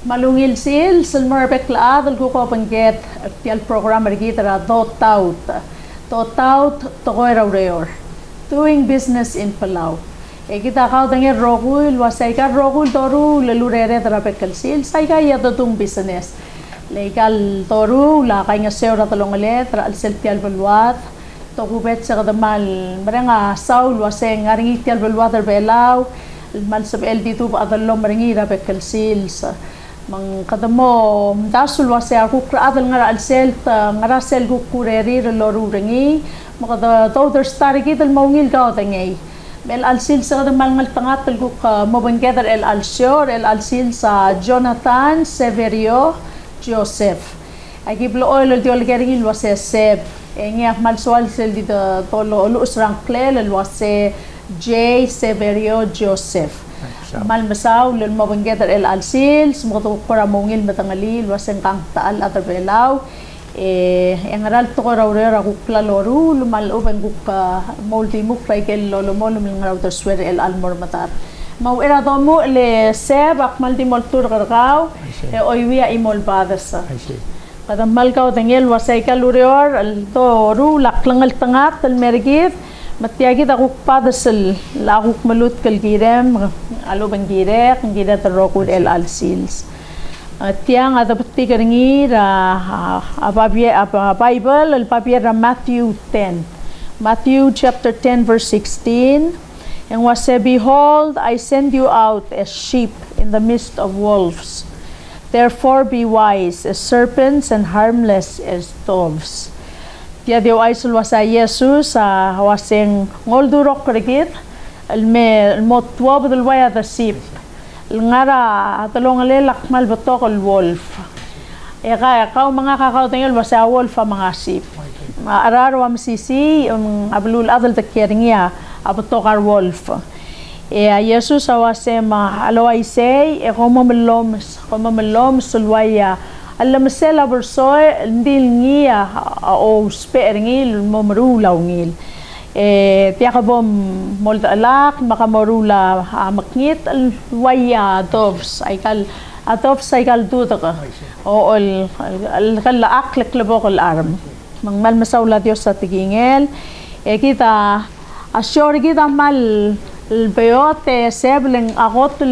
malungil sil silmarbek laad ko ko pangget tial program regita ra tot out tokoy raur doing business in Palau. Kita kau tengah rogul wasai ka rogul toru lalu rere terapekal sil sai ka ya tung business. Legal toru la kay nga seura talong letra al sel tial balwat to kubet sa kadamal marenga saul wasay ngaring tial balwat belau mal sab el dito pa adallo maringi rapekal sil mang kadamo dasul wasay aku adal nga al sel ngara sel ku kureri loru ringi makada toder stari kital maungil ka tengay el alsil sa kadang tangat talgo mabangkeder el alsior el alsil sa Jonathan Severio Joseph agi blo oil el diol gering il wase seb engi malsual sel di tolo ulus rangklel el wase J Severio Joseph mal masaw lel mabangkeder el alsil smoto kora mongil matangalil wase kang taal atabelaw yang aral to raurera kukla loru lumal uben kukka multi mukray kel lolo molum ngaraw to swer el almor matar mau era domo le seb akmal di moltur gargaw oiwia imol badasa kada malkaw tengel wasay kalurior al toru laklangal tangat al mergit matiagi ta kukpadasel la kuk malut kal girem alo bangirek ngira tarokul el alsils tiang ada peti keringi Bible el papier Matthew 10 Matthew chapter 10 verse 16 and was say behold I send you out as sheep in the midst of wolves therefore be wise as serpents and harmless as doves dia dio aisul wasa Jesus waseng ngoldurok kerigit el motwa bedul waya the sheep ngara talong lelak mal betok el wolf kau mga kakao tengel basa wolf mga sip araro am sisi ablul adal takeringia abetok ar wolf Jesus awase ma aloy say como melom sulwaya alam sela bersoy ndil ngia o sperngil momrula ngil tiyak bom molda alak makamorula makngit waya doves aikal saykal duta ka o kala aklek lebok al arm mangmal masawla Dios sa tigingel kita asyore kita mal beyote sebleng akot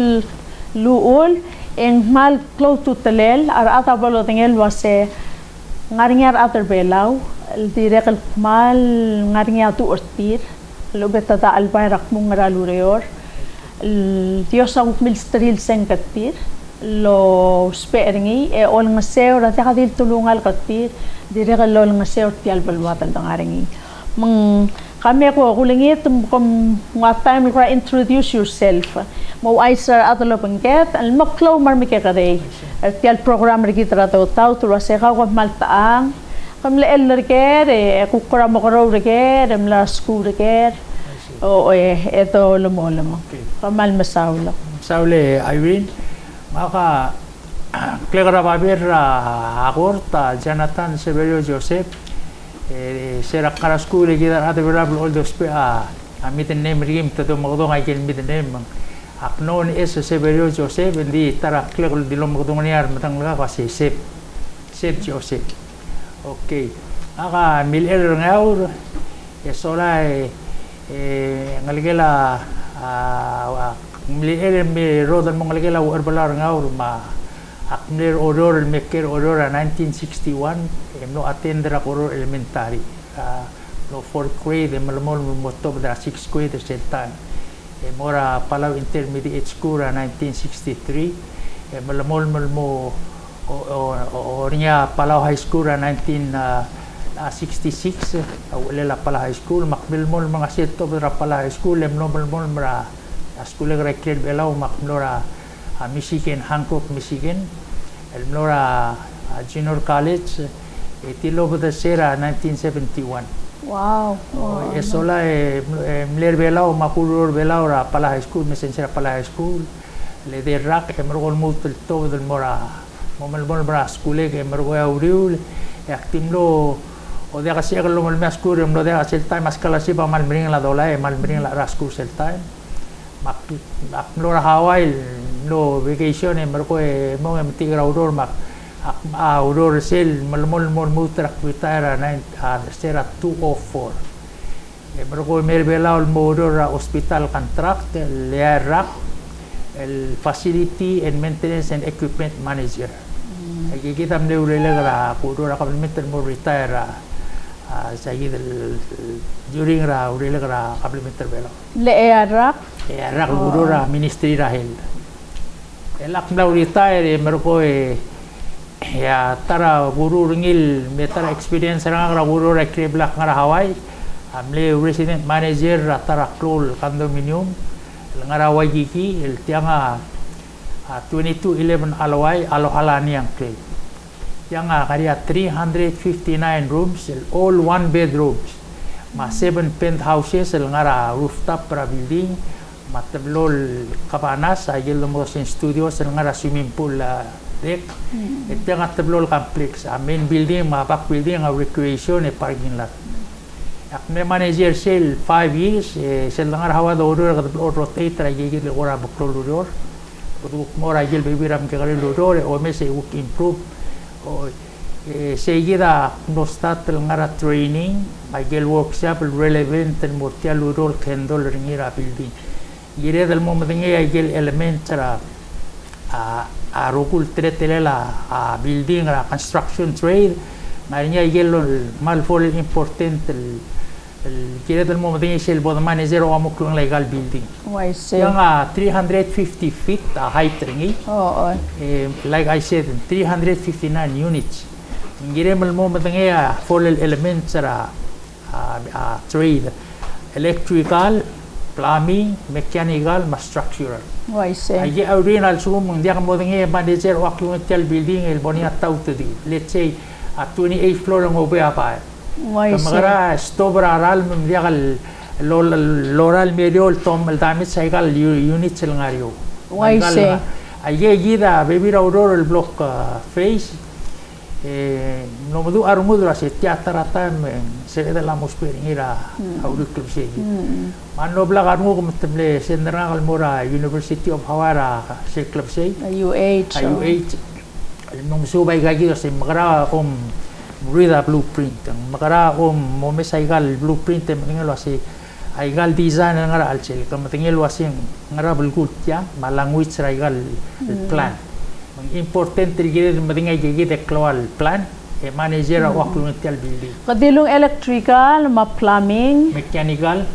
luul eng mal close to telel ar atabolo tingel wase ngaringar ater belaw direk al mal ngaringa tu ortir lo betata al bayrak mong ngaralureor Dios ang milstril sengkatir lo speringi ol ngaseo ra takadil tulungal katir direk al ol ngaseo tial balwatan dangaringi mang kami ko kulingit kum what time you introduce yourself mo ay sir atolo pangket al maklo marmike kaday tial program regitra to tau tu se ka ko maltaang kam le eller ker kukura mo karo ker la school ker o eto lumolamo kamal masawla saule Irene maka klegara babir akorta Jonathan Severio Joseph sera kara school kita ada berapa all those mitten name rim tato magdong ay ken mitten name aknon es Severio Joseph di tara klegol dilom magdong niar matang laga kasi Sep Joseph okay aka miler ngaur solay ngaligela miler mi rodan mong ngaligela urbalar ngaur ma akmler odor meker odor 1961 no attender ako elementary no 4th grade malamol moto da 6th grade sa time mora Palau Intermediate School 1963 malamol mo ornya Palau High School 1966 wala Palau High School makmil mo mga seto ra Palau High School normal mo mara school recreate belaw makmlora Michigan Hancock Michigan elmlora Junior College Tilo da Sera 1971 wow esola mler belaw makulur belaw ra Palau High School mesensera Palau High School le de rak emergol multul to del mora momelbon bra school ke emergo auriul yaktimlo o de kasi aglo mal mas school mo de asel time mas kala si ba mal bring la dola mal bring la ra school sel time Lora Hawaii no vacation merko mo mti raudor audor sel malmol mutrak vitara 9 stera 204 merko merbela modor hospital contract el facility and maintenance and equipment manager kita mleura kudora complementary mo retire during complementary belo Leerak. Rak gudora ministry rahel elak mlau retire merko ya tara guru ringil metara experience rang guru rekribla ngara Hawaii amle resident manager tara klol condominium ngara Waikiki el tianga 2211 alawai alohalani ang clay yang kaya 359 rooms all one bedrooms ma 7 penthouses el ngara rooftop para building matablol kapanas agil mo sin studios el ngara swimming pool deck et yang tablol complex main building ma back building a recreation e parking lot akme manager sel 5 years sel ngara hawa do rotate ra gigil ora baklolor untuk mora gil bibiram ke kali lodore o mese work improve o seguida no start ngara training agil workshop relevant and mortia lodor kendol ringira building gire del momento agil element tra a rokul tretelela a building a construction trade marinya agil mal for important kira del momento el bod manager o amuklong legal building I see. yang 350 feet height ringi like I said 359 units ngire mal momento for elements ra trade electrical plumbing mechanical structural I see. ay original sum dia mo ngi manager o aklong tel building el bonia tautudi let's say 28 floor ng obe apa I see. Kamara stobra ral mdiagal loral mediol tom el damit cycle unit sel ngario I see. ay gida baby aurora el block face no mudu armudra se teatra tam se de la mosperingira auricle se mano blaga no como temle sendra al mora University of Hawara se club se UH. nung subay gagido se magra Rida blueprint makara mo mesaigal blueprint mengelo asi aigal design ngara alchel kamtingelo asi ngara bulgut ya malanguage raigal plan important trigger madingay gigi declawal plan e manager wa cluntial building Kadilong electrical, ma plumbing, mechanical,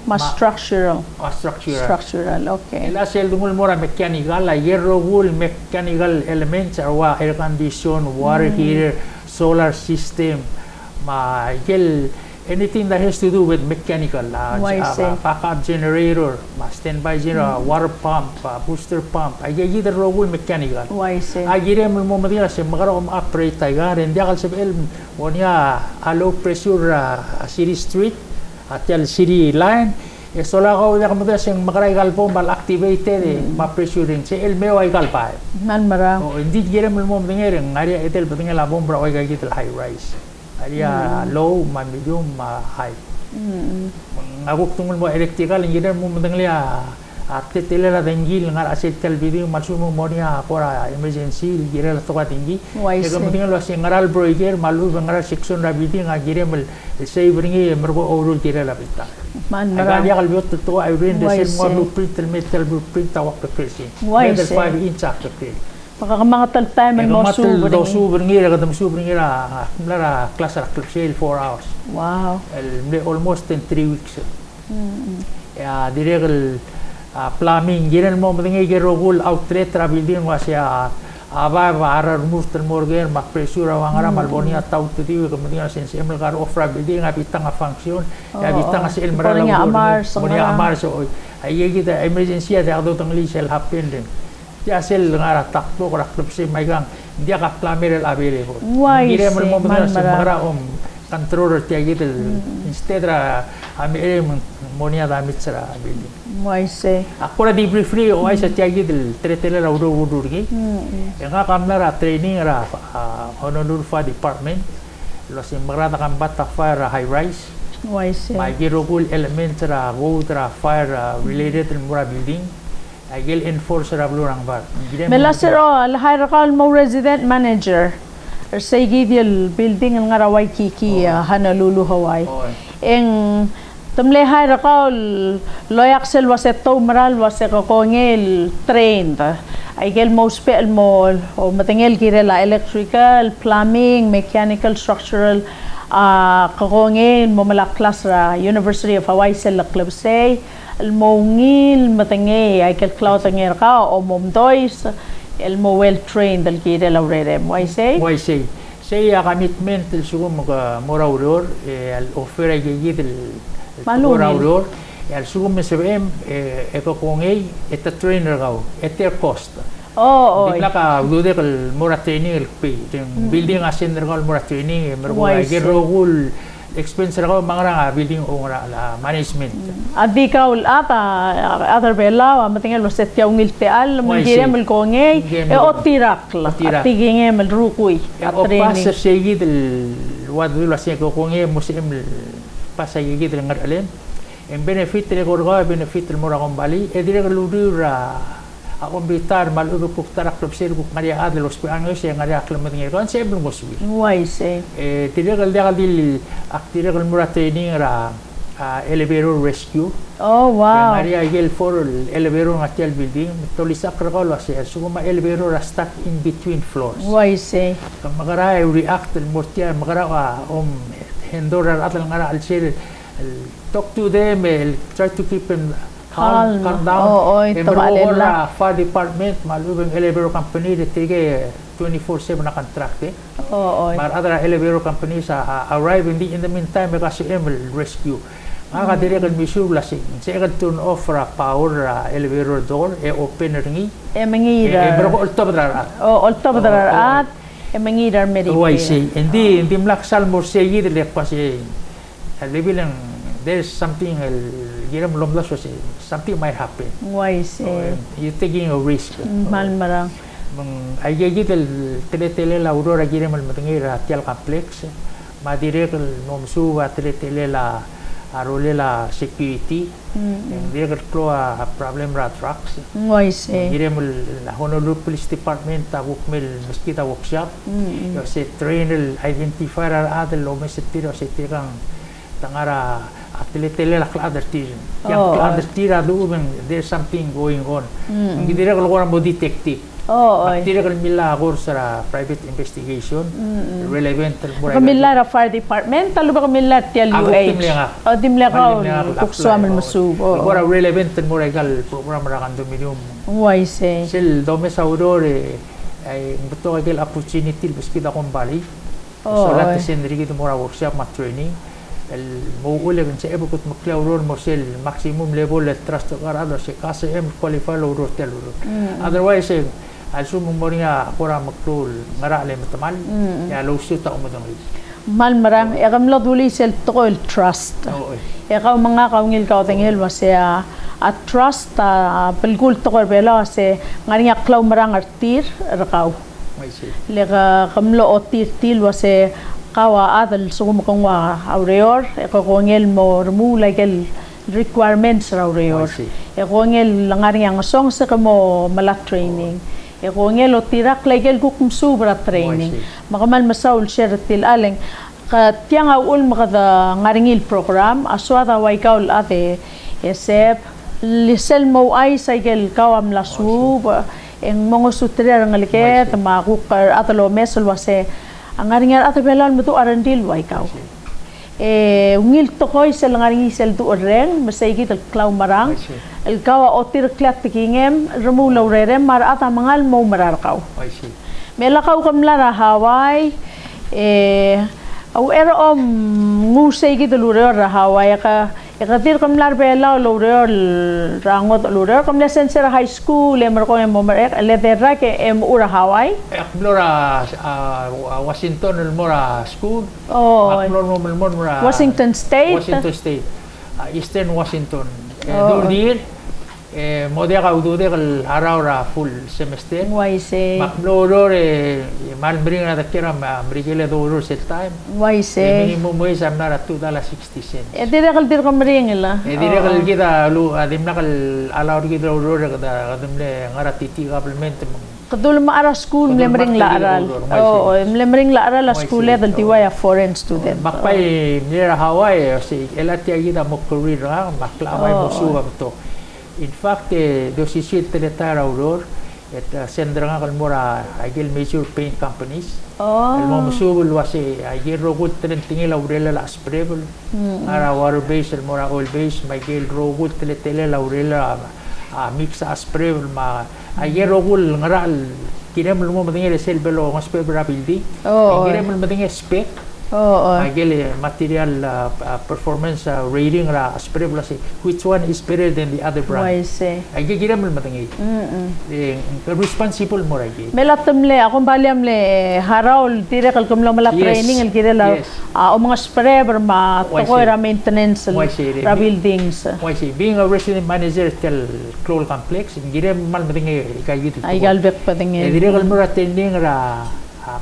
ma structural. Structural, okay. Ela sel dungul mora mechanical la hierro wool mechanical elements wa air condition, water heater, solar system, ma gel anything that has to do with mechanical, backup generator, standby generator, water pump, booster pump, ay the role mechanical. Ay gire mo madira se magara operate tayo ren dia kal sebel wonya low pressure city street atel city line sola ko dia kamada se magara igal po mal activated ma pressuring se el meo ay galpa man mara o hindi gire mo madira ngari etel badinga la bombra ay gagitel high rise Aria low, medium, high. Ngaguk tungul mo electrical engineer mo madanglia at tetela dengil ngar aset tel video masumo monia kora emergency gire la toka tinggi. Ega madinga lo se ngaral broiger malu ngaral section ra building agire mel sei bringi mergo overall gire la bita. Man mara. Aga dia kalbiot to I read the same one blueprint metal blueprint tawak the crazy. Metal 5 inch after mga tagtime mo subringi kadam subringi lara class ra sale 4 hours. Wow. Almost in 3 weeks. Ya direct plumbing giren mo madingi gerogul outlet ra building was ya aba ara mustel morgen ma pressure wangara malbonia tautudi kemudian sense emel gar ofra building abitang function ya bitang sel mara monia amar so ay kita emergency ada do tangli sel happen din dia sel ngara takto krak se maigang dia ka plumber available gire mo madingi mara controller tiya gitu instead ra ami monia da mitsra building Moise ako na di free o ay sa tiya gitu tretele ra udur gi nga kamera training ra Honolulu Fire Department lo si marata kan bata fire high rise Wise. Ma girokul element ra go tra fire related mura building. Agil enforce ra blurang bar. Melasero alhay rakal mo resident manager. Say gidil building ng ngaraway kiki Honolulu, Hawaii. Eng tamle hay rakal loyak sel waseto maral waseko kongel trained. Ay gel mo spell mo o matingel kirela electrical, plumbing, mechanical, structural kakongel mo malaklas ra University of Hawaii sel laklabsay el mo ngil matingay ay kel cloud ngir ka o momdois el mo well trained el kirela urere why say say commitment sugo mga morauror el offer ay gigit el morauror el sugo mesem ekokongay eta trainer gaw eter cost Bigla ka dude kal mura training el pay building asin kal mura training mergo ay gerogul expense ra mga building o la management adi ka other bella matingel lo set yaw ngil teal mo girem el kongay e otirak la tigingem el rukuy training o pasa seguid el wadu la se ko kongay mo sim pasa seguid el ngaralen en benefit le gorga benefit el mura kombali e dire lurura ako bitar maludo ko tarak klubsir ko ngaria adel hospital siya ngaria klamading ko sa ebro moswi wise tiregal dil aktiregal mura training ra elevator rescue wow ngaria gel for elevator ngatel building tolisak ra ko siya so ma elevator stuck in between floors wise magara react el mortia magara hendora atal ngara al talk to them try to keep them calm down. Embryo fire department, malubeng elevator company, tige 24/7 na contract. But other elevator companies arrive in the meantime kasi will rescue. Makakadiri kan misur lasing. Saya kan turn off power elevator door, open ringi. Mengira. Embryo ulto badrar. Ulto badrar at mengira medical. Oh, I see. Hindi mlaksal mo siya gid lek kasi bilang there's something giram lomlas was something might happen. Wise. You're taking a risk. Malmarang. Ay gid tele la aurora giram al matingira tial complex. Madire kal nomsu wa tele la arole la security. Dire kal problem ra trucks. Wise. Giram la Honolulu Police Department ta workmel mosquito workshop. Yo se train identifier adel lo mesitiro se tirang tangara atletele la clandestine yang clandestine there's something going on ngi dire ko orang mo detective dire ko mila agor sa private investigation relevant mo mila fire department talo ba mila TLUH dimle ka kukso amal masub ora relevant mo regal program ra condominium wise sel domesaudore ay beto kagel opportunity biskita kombali so lahat sendiri gitu mora workshop mat training الموقولة من سيبو كنت مكلاو رول مرسل ماكسيموم ليفول التراست قرار سي كاسي ام كواليفاي لو رو تيل رو otherwise السو مموريا قرا مكلول غرا لي متمال يا لو سو تا امدن mal marang egam la duli sel tol trust ega mga kaungil ka tengel wasya a trust pelgul tokor bela se ngariya klaw marang artir rakaw lega kamlo otir til wase kawa adal sugum kongwa aureor ekongel mo remula gel requirements aureor ekongel langari ang song sa kamo mala training ekongel o tirak legel gukum subra training makamal masaul share til aleng tiang aul makada ngaringil program aswada waikaul ate esep lisel mo ay cycle kawam lasub en mongo sutre ngaliket makukar atalo mesel wase ang ngaringar ato belal mo to arandil waikaw ngil to koy sel ngaringi sel to oreng masaygi tel klaw marang el kawa otir klat tikingem remula urerem mar ata mangal mo mararkaw melakaw kamlara Hawaii au era ngusay gi delure Hawaii ka ikatir kamlar bela lure rangot lure kam lesen sera high school emer ko em momer letera ke em ura Hawaii aklora Washington mora school aklora mora Washington State Eastern Washington durdir mo dia ka udude kal araw ra full semester Waise. makmloror mal bring na takira brigile doror set time Waise. minimum wage am na $2.60 Dire kal dir kamringila. dire kal kita lu adim na kal alaw kita doror kada kadum le ngara titi supplement Kadul maara school Kadul mlemring matili la aral. urur, Oo, mlemring la aral la Waise. school dal tiwaya foreign student. makpay nira Hawaii si elati kita mo career nga maklamay mo suwam to. In fact, those isit teletara uror at sendra nga kalmura agil major paint companies. Oh. Almo musubul wasi agil rogut tingil aurela la asprevel. Ara water base almura oil base magil rogut teletele la aurela mix asprevel ma agil rogul ngaral kinam mo matingil selbelo ng asprevel building. Oh. Kinam mo matingil spec Oo. agil material performance rating ra asprevel si which one is better than the other brand. Waise. Ay gira mo matangi. Responsible mo ragi. Melatamle akong baliamle haraul dire kal kumla mala Yes. training el kire la Yes. o mga sprayer ma tokoy ra maintenance Waise. ra buildings. Why say being a resident manager tel Kroll complex gira mal matangi kay gitu. Ay galbek pa Eh tingin. dire kal mo ra tending ra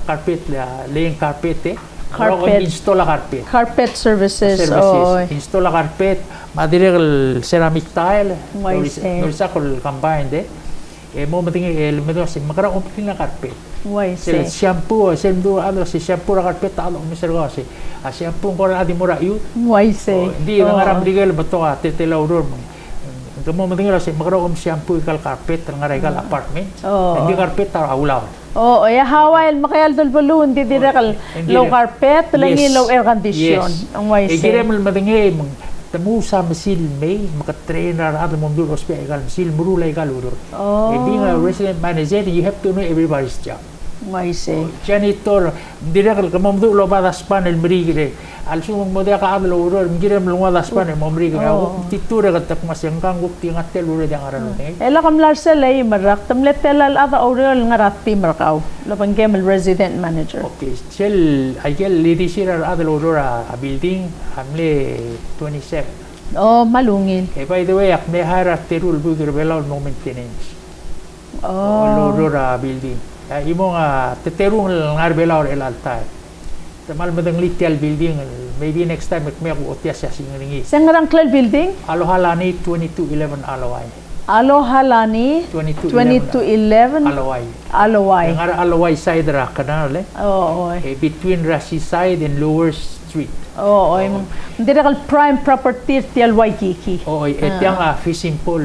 carpet laying carpet Carpet. install a carpet. Carpet services. Oo. Install a carpet, material ceramic tile, Waise. norisa kol combined mo matingi medo si makara umpil na carpet. Waise. Shampoo, sendo ano si shampoo ra carpet alo miser ko si shampoo ko ra adi mura yu. Waise. Di na ngaram digel bato tetela uror. Gamo matingi si makara shampoo kal carpet nga regal apartment. Oo. Hindi carpet ta awlaw. Oo, ya Hawaii makayal dul balloon di dire kal low carpet langi low air condition. Ang waise. Gira mo matingi temu sa mesil may makatrainer at mo duro sa egal mesil murula egal uror. Being a resident manager, you have to know everybody's job. Waise. Janitor, dire kal kamam duro ba das panel merigre. Also mo dia ka adlo uror, gira mo ngwa das panel mo merigre. Titura ka tak mas yang kang gukti ngatel uror yang aran ni. Ela kam larsel ay marak tamlet telal ada aureol ngarat team markaw. Lapang kemel resident manager. Okay, sel agel lidi sira adlo uror a building hamle 27. Oh, malungil. By the way, ak may harat terul bugir belaw no maintenance. Oh. Lorora building. Imo nga teterung ngar belaw el alta. Tamal madang litial building maybe next time may ako otias sa singingi. Sangarang Klel building? Alohalani 2211 Alaway. Alohalani 2211 Alaway. Alaway. Ngar Alaway side ra kanale. Oo. Between Rasi side and Lower Street. Oo. Hindi kal prime property tial Waikiki. Oo, etyang fishing pool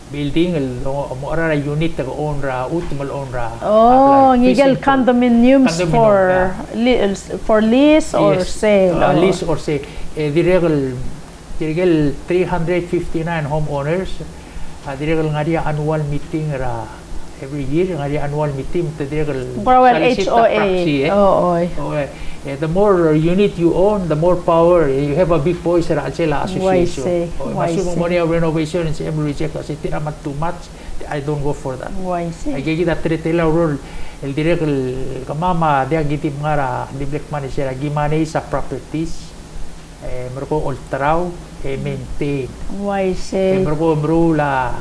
building mo ra unit ta own ra ultimal own ra. Oh, ngigel condominiums Condominium, for lease or sale. Lease or sale. Direct 359 homeowners. Direct nga dia annual meeting ra every year nga dia annual meeting ta direct HOA. Oo. The more unit you own, the more power. You have a big voice ra sila association. Masuk mo niya renovation and say reject kasi tinamat too much. I don't go for that. Ay kita tretela role el direct kamama dia gitim nga ra diblek man siya gimana sa properties. Merko ultraw maintain. Merko la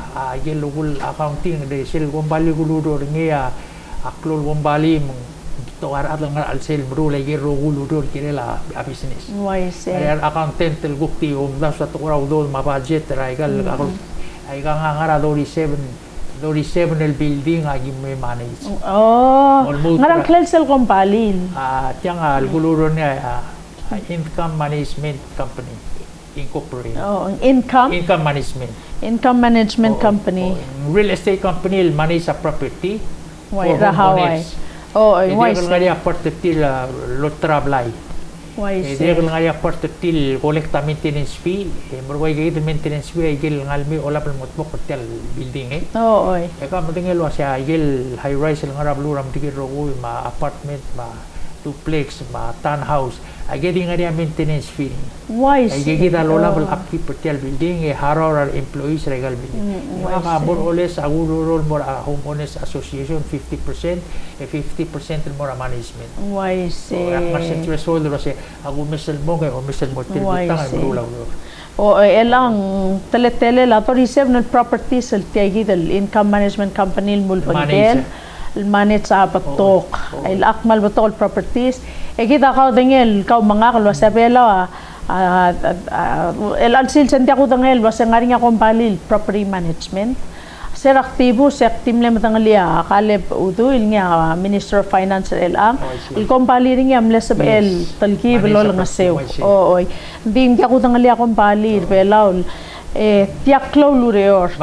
yellow accounting de sel gombali guludo ngiya aklol gombali to arat lang al sel bro lagi rogul udor kirela a business. Ay accountant tel gukti da sa to raw do ma budget ra igal ako ay nga ngara 27 el building agi may manage. Ngarang Klelsel kompalil. Tiyang al guluro niya income management company incorporated. Income management company. Real estate company manage a property. Hawaii. Dia kalau ngari property lotrablay. Dia kalau ngari property kolekta maintenance fee. Mergo gayit maintenance fee gil ngalmi ola pel motbok hotel building Eka matingel wa siya gil high rise ngara bluram tigir rogo ma apartment ma duplex ma townhouse. Agadi nga dia maintenance fee. Kita lola bel upkeep hotel building haror employees regal building. Maka more or less agururol more homeowners association 50% 50% more management. Waise. Mas threshold kasi agu misal mo kay o misal mo til bitang ay lola. O elang tele la to receive ng properties el tiagi del income management company el mulpagel el manage sa patok el akmal batok properties e kita ka dengel ka mga kalwa sa bela el alsil senti ako dengel was ngari nga kompalil property management ser aktibo sa team le matangalia kaleb udu il nga Minister of Finance el ang il kompali ring yam lesab el talki belol nga sew oy hindi ako tangalia kompali belaw tiaklo lureor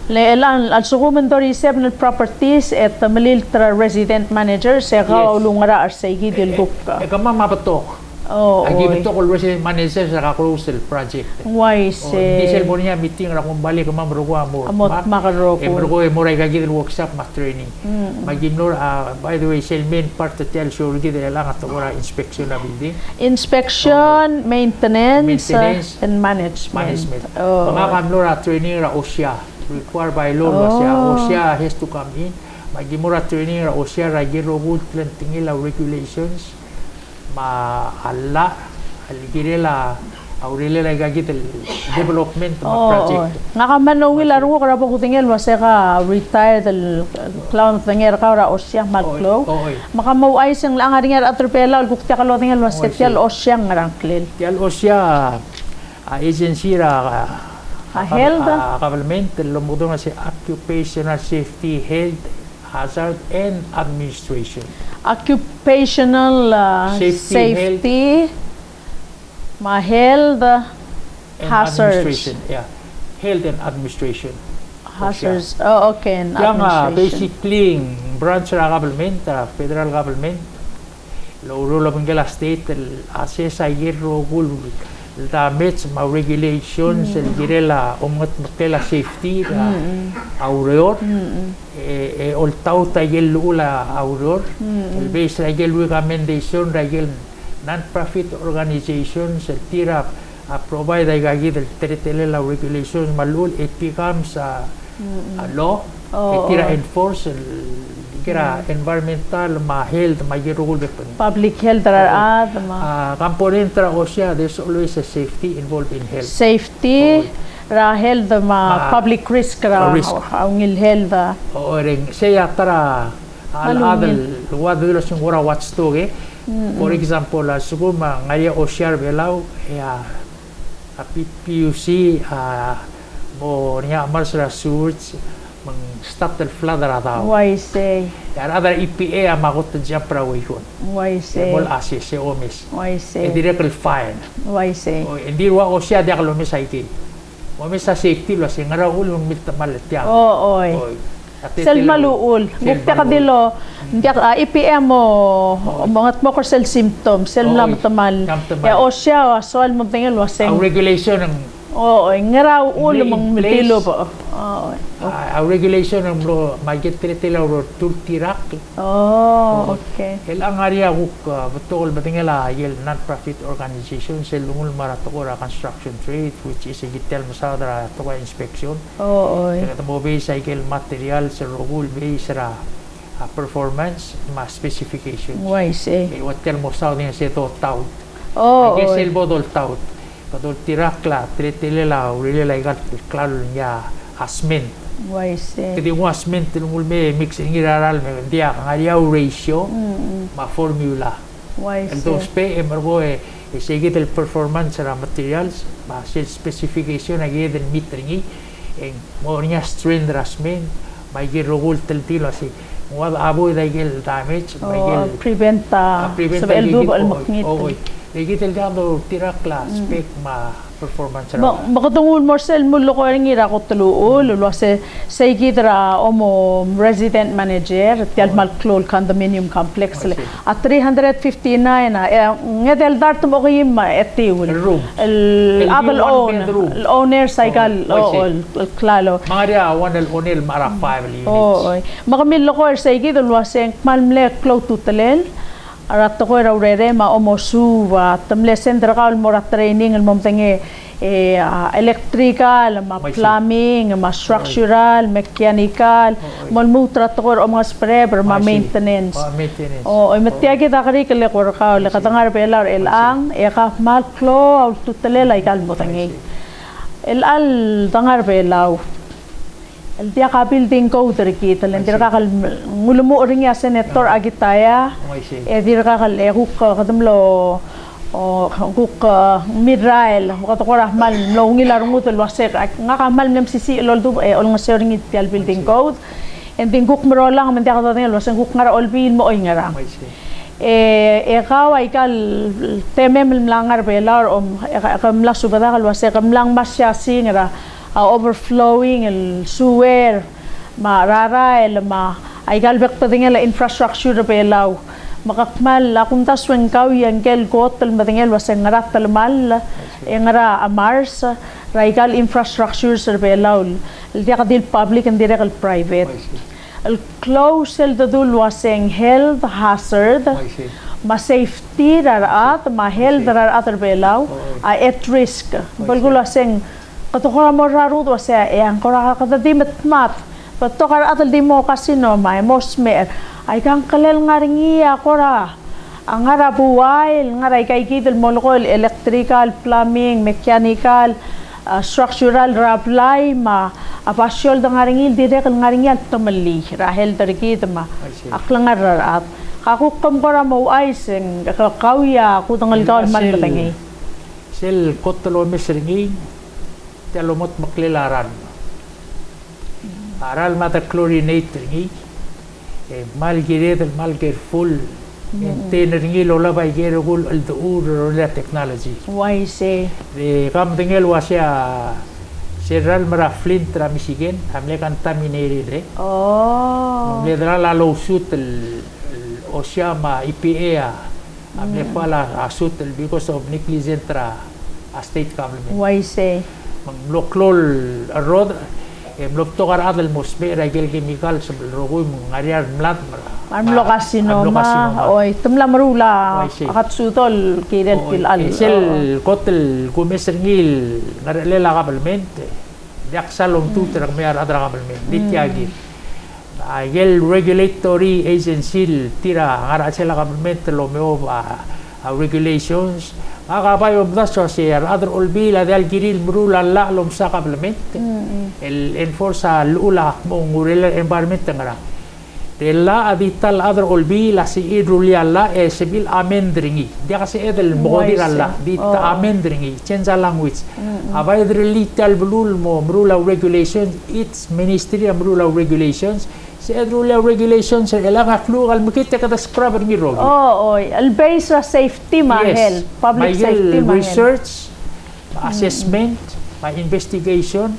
le elan al sugumen do receive ng properties at malil resident manager sa ka ulungara ar saygi del gukka kama mapatok agi beto ko resident manager sa Carousel project why say diesel mo niya meeting ra kung balik kama marugo amot makaroko marugo mo ray gagi del workshop mas training maginor by the way main part to tell sure gid lang at ora inspection na building inspection maintenance and management mga kanlora training ra OSHA required by law OSHA has to come in magimura training ra OSHA ra giro good planting regulations maala aligirela aurela gagit development project ngakamanawil aru ko karabo kutingel wase ka retired el clown tinger ka ra osya magklo makamaway sing lang aringar atropela ul kuktia kalo tingel wase tial osya ngarangklel tial osya agency ra health government lumudong si occupational safety health hazard and administration occupational safety health hazards health and administration hazards okay and administration basically branch ra government federal government lo rule of Benguela state assess ayero gul damage ma regulations el girela umat makela safety auror ol tauta yel ula auror el base regel recommendation regel non-profit organizations el tira provide ay gagid el teritela regulations malul it becomes a law it tira enforce el kira environmental ma health ma girugul public health ra component ra osya there's always a safety involved in health safety ra health ma public risk ra ang health o ring saya tara al adal wadlo sing ora watchtoge for example suguma ngaya osya belaw ya PUC mo niya marsra suits stop the flood ratao why say yar other EPA amakot dyan praway yun why say mol assess si omis why say directly fine why say hindi wa o siya diak lumis IT omis sa safety lo sing ra ulong mit malatya oy sel maluul gupta ka dilo diak EPA mo mangat mo ko sel symptoms sel lam tamal ya o siya soal mo tingel waseng regulation ng ngaraw ulo mang mitilo po. Regulation ng magit tritila or tultirak. Okay. Ang area betul batingala yel non-profit organization selungul maratokora construction trade which is a gitel masadra to inspection. Kaya mo base cycle material sa rugul base ra performance ma specification. Why say? What tell mo sa din sa to taut. I guess el bodol taut. Kadol tirakla tritilela urilela igat klaro niya asment why say kadi mo asment tulungul me mix ingiraral me dia ngaria ratio ma formula why and those pay emergo segit el performance ra materials ma specification agad el metringi en mo niya strain rasmen ma girugul teltilo asi wad abo dagel damage ma gel prevent sa el double maknit Digital gado tirakla spec ma performance ra. Makatungul morsel mulo ko ngira ko tuluol lo se gidra omo resident manager tial malklol condominium complex at 359 ngedel dartum o yima etiul el abel owner cycle klalo mga dia wanel onel mara 5 units makamil ko se gidol waseng malmle klo tutelen arato ko raurere ma omosu wa tamle sendra ka mora training el momtenge electrical, plumbing, structural, mechanical, malmutra to o mga sprayer, maintenance. Maintenance. O matiya kita kari kali korka, le katangar pelar elang, eka mal klo tutelela ikal botangi. El tangar pelaw. El dia ka building code riki talen dir ka kal ngulumo ring ya senator agitaya. Dir ka kal huk kadamlo o huk midrael katokora mal lo ngilar ngutul wasek nga ka mal nem sisi loldu ol nga sering itial building code. And then huk merolang men dia ka tangel wasek huk ngara olbil mo oy ngara. Ikaw ay kal temem langar belar kamla subada kal wasek kamlang masyasi ngara overflowing el sewer marara el ay galbek patingel infrastructure pelaw makakmal akong taswen kaw yang kel kotel patingel waseng ngarat talmal ngara mars raigal infrastructure ser pelaw el dia kadil public and direct private el close el dadul waseng health hazard ma safety rarat ma health rarat pelaw at risk balgul waseng katokora mo rarud wasya ang kora kadadi matmat patokar atal di mo kasino may mosmer ay kang kalel ngaringiya kora ang ngara buwail ngaray kay kidel molokol electrical plumbing mechanical structural rapply ma apasyol da ngaringil direk ngaringil tamali rahel darikit ma aklang rarat kakukam kora mo ay sing kakawya kutangal kaul man batangi sel kotlo mesringi telomot maklilaran. Aral mata chlorinate ringi, malgire del malgir full, tenir ringi lola by gerugul al duur la technology. Why say? The kam tingel wasya General Mara Flint ra Michigan, amle contaminated. Oh. Amle la lawsuit el Oshama EPA, amle pala suit because of negligent state government. Why say? Mloklol rod mloptokar adal mosbe ragel chemical sa rogoy ngariar mlat Amlokasinoma oy tumla marula akat sutol kidel tilal sel kotel kumesengil ngarelela kabelmente dak salom tuter mayar adra kabelmente dityagi agel regulatory agency tira ngara sela kabelmente lo meo regulations akabayo bdaso siya other ulbila dal giril mrula la lom sa kabelmente el enforza lula mo ngurela environment ngara della adital other ulbila si idrulia la e sibil amendringi dia kasi edel modir la dit amendringi change the language abay idrulital blul mo mrula regulations its ministry mrula regulations si edrulia regulations ela nga flugal makita kada scrubber ni rogi al base ra safety mahel public safety mahel research assessment my investigation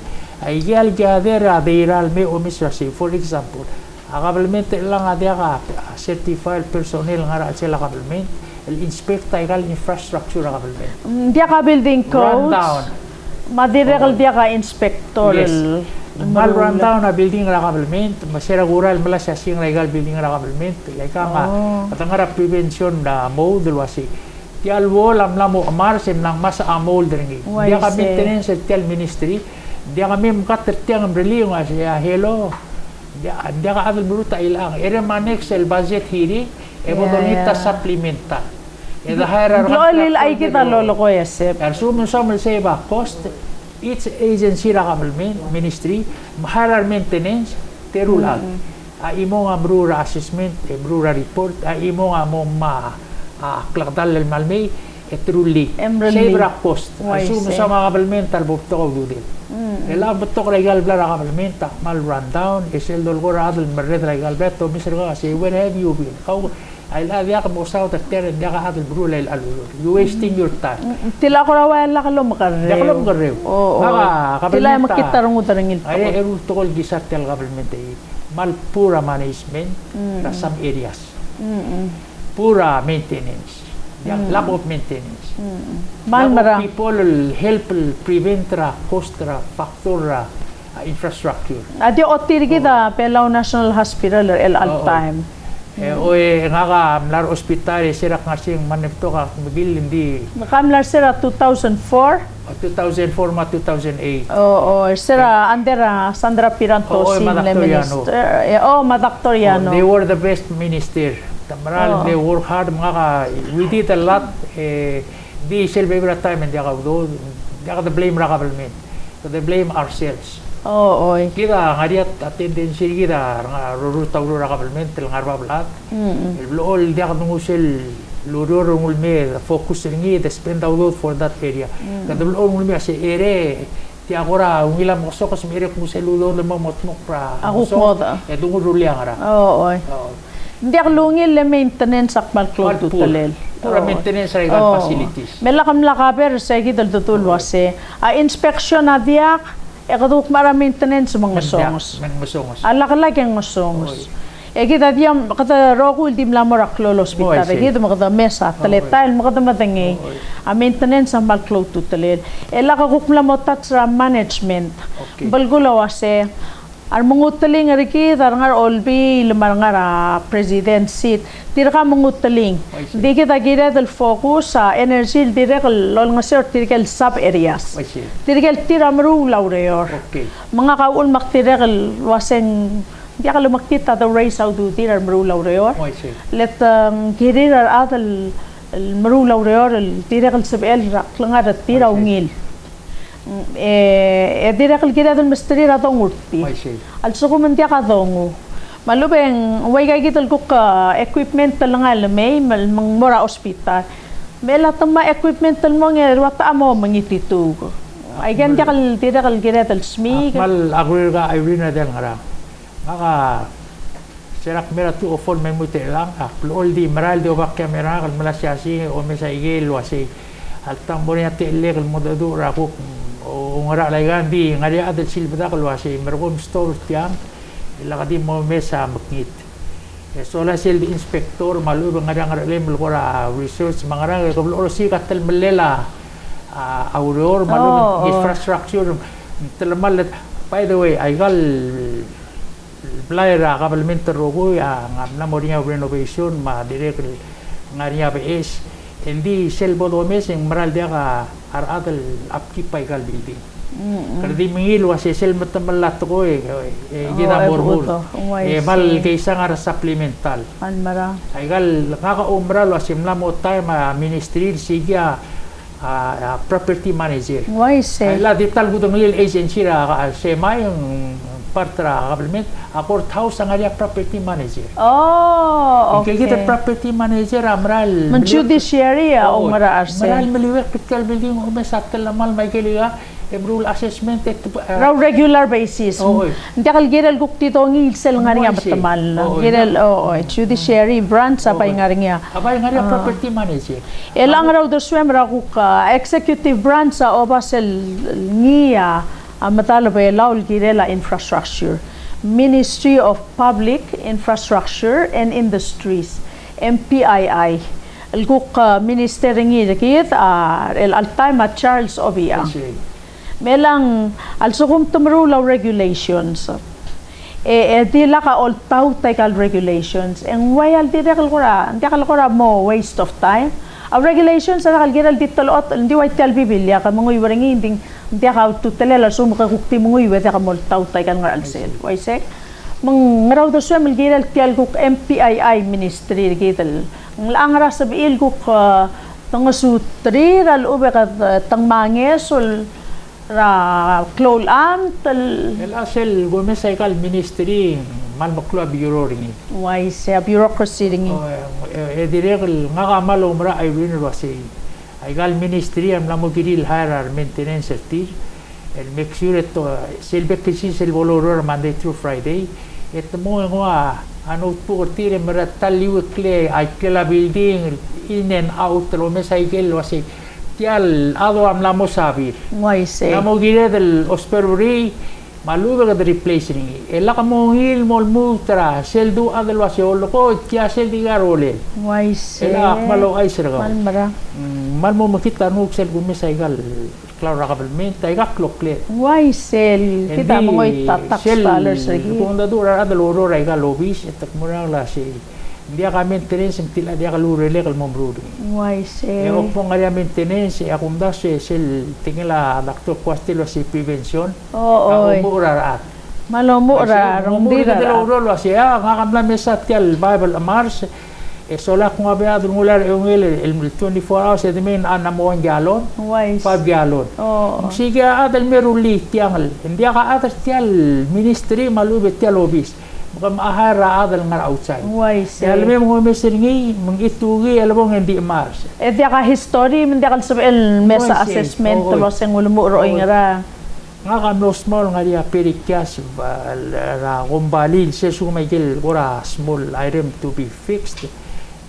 ay gal gather adairal me omisrasi for example akabalmente lang adia ka certified personnel nga ra sila kabalment el inspector igal infrastructure kabalment dia ka building codes madirekal dia ka inspector mal rundown na building ra kabalment masira gural mala sa sing legal building ra kabalment kay ka nga katangara prevention na mode wasi ti alwo lam mo amar sem nang mas amol dringi dia ka maintenance tel ministry dia kami makatertiang briliong asya hello dia ka adal bruta ilang ere manex el budget hiri e bodonita supplemental e da higher lolil ay kita lolo ko yasep assume some say ba cost each agency ra government ministry higher maintenance terulal a imo nga brura assessment e brura report a imo nga mo ma klakdal el malmay e truly sebra cost assume some governmental bukto ko dudil ela betok legal bla government mal rundown esel dol ko radel merred legal beto misir ka say where have you been how ay la dia ka mo south ter dia ka hadel brula el alur you wasting your time tila ko rawa la ka lom karrew dia ka lom karrew tila makita rong utarangil ay eru tokol gisat tel government mal pura management sa some areas pura maintenance lack of maintenance mal mara people help prevent cost factor infrastructure adi otirgi da Pelaw National Hospital el al time nga ka mlar ospital sirak nga sing manipto ka magil hindi Nakamlar sira 2004. 2004 ma 2008. Oo, sira under Sandra Piranto Oo, si Madaktoriano. minister. Madaktoriano. They were the best minister. Tamaral, they work hard mga ka. We did a lot. Di silbi every time hindi ako do. Hindi ako the blame ra government. So they blame ourselves. Oo, oy. Kita ngariat attendance kita nga rurutaw ra government lang arba lahat. Lol di ako nungusil lurur ngulme focus ringi the spend out for that area. Kada lol ngulme si ere ti ako ra ungilam ko so kas mere kung sa lulo na mamotnok ra. Ako mo da. Dungo rulyang ra. Oo, oy. Hindi ako lungil le maintenance akmal klog tutalel. Pura maintenance ra igal facilities. Melakam lakaber sa gidal tutulwase. Inspection na diak ekaduk mara maintenance mga songos. Songos. Alak-alak ang songos. Kita diam kata rokul dim lamor aklol hospital. Kita makata mesa taletal makata matangi. A maintenance ang malklo tutalel. Elaka kukla mo tatra management. Balgulawase ar mangutaling ariki darangar olbi lumarangar president seat tirka mangutaling di kita gira del focus sa energy direk lol ngasir tirkel sub areas tirkel tiramru laureor mga kaul maktirek waseng di ka lumakita the race out to tiramru laureor let girir ar adal mru laureor tirkel sub el raklangar tirawngil direk kira dun misteri ratong urti. Also kung mantiya ka dongo. Malubeng way kay gital ko ka equipment lang alamay mang mura ospital. Mela tama equipment mo nga wata mo mangititu. Ay gan direk kira dal smi. Mal agwir ka Irene del ngara. Maka serak mera tu ofol may muti lang. All di maral di obak kamera kal malasyasi o mesa igel wasi. Altang mo niya tele kal modadura ko ngara laigan di ngari ada silbada kalwasi merkom store tiang ilakadi mo mesa makit so la sil inspector malu ngara lem lora research mangara ko si katel melela auror malu infrastructure telmal by the way ay gal blaira kabelment rogo ngam na morinya renovation ma direct ngariya bes hindi selbo domes yang maral dia ka aradal upkeep pa igal building. Kada di mingil wasi sel matamalat ko gina borhol. Mal kaysa nga supplemental. Anmara. Igal nakaka-umbral wasi mlamo time ministry siya property manager. Why say? La di tal gudong lil agency ra sema yung partra government court house ang area property manager. Oh, okay. Kaya kita property manager amral. Man judiciary umara arse. Maral maliwek critical building may saktal namal may kiliga rule assessment raw regular basis. Hindi kalgiral gukti to ng ilsel nga rin batamal na. Giral judiciary branch apay nga rin niya. Apay nga rin property manager. Elang raw doswem ra kuka executive branch sa obasel niya matalo ba laul girela infrastructure. Ministry of Public Infrastructure and Industries, MPII. Alguk minister ngi dakit el altaima Charles Obia. Melang alsukum tumrulaw regulations. Dila ka all tautical regulations. En wayal direk kura mo waste of time. Ang regulations sa kalgiral dito lot hindi way tel bibilya ka mga iwaringi hindi ka tutelela so makakukti mga iwa ka mo tautay kan nga alsel. Why say? Mang ngaraw do swem giral tel kuk MPII ministry gital. Ang langra sa bil kuk tangasutri ral ube ka tangmangesol ra klol am tel asel gomesaykal ministry mal maklo bureau ringi. Why say bureaucracy ringi? Direk nga kamalo mara ay wasi ay gal ministry am lamo giril hire maintenance tir and make sure to silbe kisi sel voloror Monday through Friday et mo nga ano po tire mara taliw kle ay kela building in and out lo me cycle wasi tial ado am lamo sabir. Why say? Lamo giril del osperuri maluga ka replacing ela ka mohil mol mutra seldu adal wasiolo ko kya seldi garole why say ela malo ay sira ka malmara mal mo makita no sel gumisay gal claro government ay gaklokle why sel kita mo tax dollars lagi kung da dura adal oro ay gal lobis etak mo la si Dia ka maintenance tila dia ka lurele kal mombrudi. Wise. E opong nga maintenance akum da sil tingala Dr. Quastilo si prevention. Oo. Ako mura at. Malomo ra rong Mura dira. dilo rolo siya nga kam la mesa tial Bible Mars. E sola kung abiado ngular yung el 24 hours e dimin ana mo ang galon. Wise. 5 gallon. Oo. Sige adal meruli tiangal. Hindi ka atas tial ministry malubit tial obis. Maka maahara adal nga outside. Wise. Alam mo mga mesringi, mangitugi, alam mo hindi mars. Dia ka history men dia kal sabel mesa Wise. assessment Oo. ro sing ulmo ro nga. Nga ka no small nga dia perikyas ra kumbalil siya sumaygil ora small item to be fixed.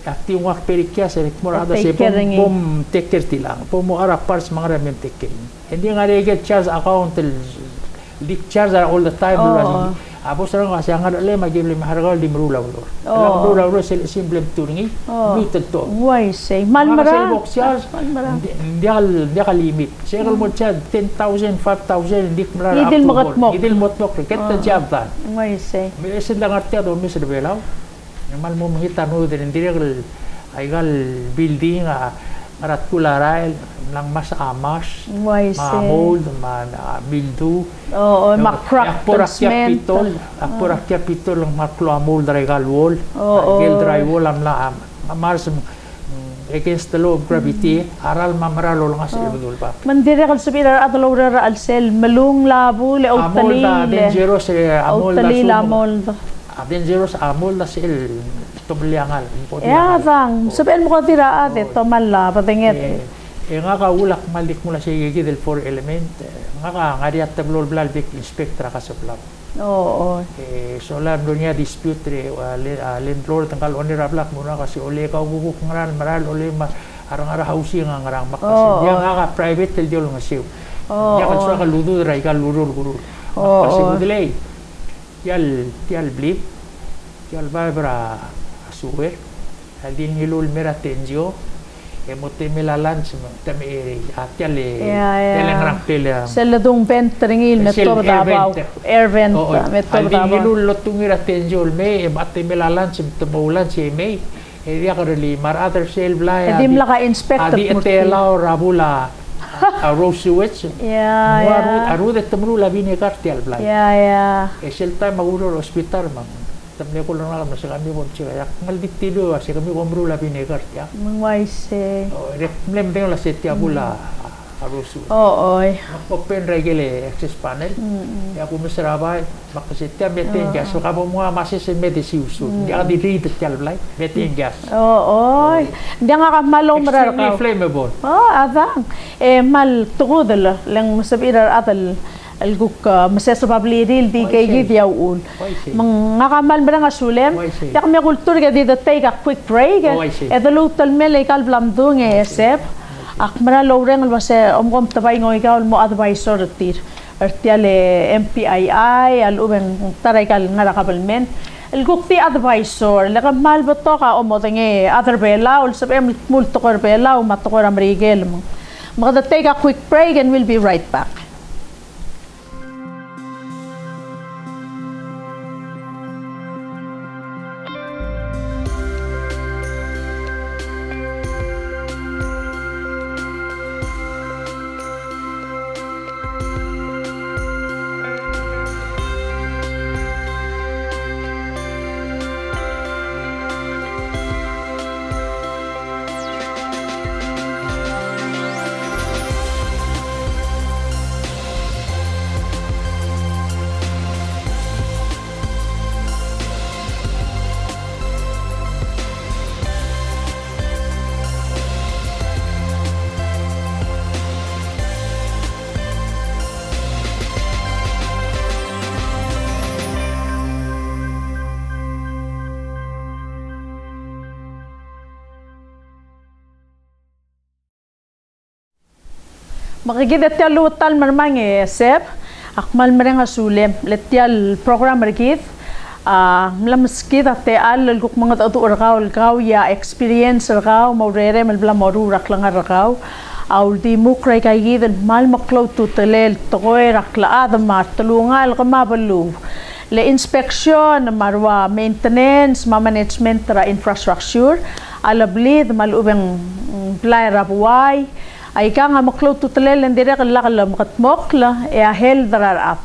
Akti nga perikyas mo ada Take siya care nga. pom take care tilang. Pom mo ara parts mga ramen take care. Hindi nga get charge account charge all the time. Oo. Apo sarang kasi ang adale magibli maharagal di marulaw lor. Oo. Marulaw lor simple turingi. Oo. Mitad to. Wise. Malmara. Malmara. Hindi ka limit. Siya mo siya 10,000, 5,000 hindi mo lang Idil makatmok. Idil motmok. Kita job dan. Wise. May isin lang artiya do mis belaw. Namal mo mahita no din hindi ay gal building arat kularail lang mas amas. Wise. Mold, mildew. Oo, mak-crack cement. Apurak capitol ang maklo mold regal wall. Oo. Gel dry wall am la mars against the law of gravity aral mamaralo lang sa ibudul pa. Mandiri kal sabira at lawra ra alsel malung labo le Amol outali da dangerous amol da outali la sumo. mol. Dangerous amol da sil tubliangal. Ya bang sabel mo ka tira ate to malla patinget. Nga ka ulak malik mula sa gigidel 4 element. Nga ka ngariat tablol blal big inspector ka sa plan. Oo. So lang doon niya dispute landlord tangkal onira black muna kasi uli ka uguguk ngaran maral uli arang-ara housing ang ngarang makasi. Diya nga ka private tel diyo nga siw. Diya ka suwa ka ludo ray ka lurur gurur. Makasi mo delay. Tial blip. Tial vibra asuwer. Aldin hilul mera tenjo. Emote milalan tami atial telengrang tele. Seladung vent ringil metor dabaw. Air vent metor Aldin dabaw. hilul lotungira tenjo me ate milalan sim tumulan si me. Dia kareli mar other sale blay. Edim la ka inspector Adi etelaw rabula rose sewage. Yeah. Aru de temru labi ne kartial blay. Yeah. Esel time maguro hospital mam. Tamne ko lang alam sa kami mo siya. Ngaldik tido kasi kami komru labi ne kartia. Mangwaise. Oh, remlem tingala setia bula arusu. Oo. Open regule access panel. Ya ko mesrabay makasetia meten gas. So kamo mo masis medisi usu. Dia di read tial blay. Meten gas. Oo. Dia nga ka malom ra Extremely ka. flammable. Adang. Mal tugudal lang masabira atal alguk masasababli dil di kay gidyaw ul. Mga kamal ba nga sulem? Yak may kultur ka di take a quick break. Eto lutal mele kal blamdung esep. Akmara loreng alwase omkom tabay ngoy ka mo advisor tir. Artiale MPII al uben taray kal ngara kabalmen. Alguk ti advisor laka mal bato ka omotinge other bela ul sab em multokor bela matokor amrigel. Mga take a quick break and we'll be right back. Makikita tiya lutal marmang sep akmal mereng asulem letial program merkit mlamskit ate al guk mga tatu rakaw ya experience rakaw maurere malbla maru raklang rakaw aul di mukray kay gidan mal maklaw tutelel tokoy rakla adam martulungal kamabalu le inspection marwa maintenance ma management ra infrastructure alablid malubeng blay rabuay ay ka nga maklo tutlel ndire kala kala makatmokla e ahel dararat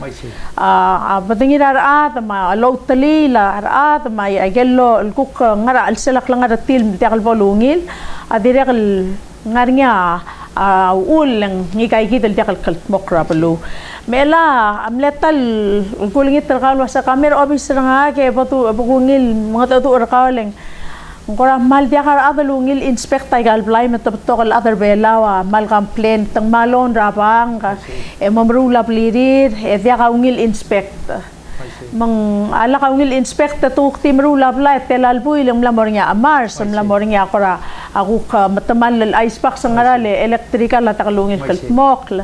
batingi dararat ma lotali la dararat ma agello kuk ngara alselak lang ngaratil takal volungil adire kal ngarnya ulang ngikay kital takal kaltmokra balo mela amletal kulingit terkal sa kamera office nga ke batu bugungil mga tatu rakaling ngora mal dia kar adalungil inspect ay galblay metaptokal other belawa mal complaint tang malon rabang ka e mamrula plirir e dia ka ungil inspect mang ala ka ungil inspect tuk timrula blay telalbuy lam lamornya amars lamornya kora aku ka matamal ice pack sa ngarale electrical at kalungil kaltmok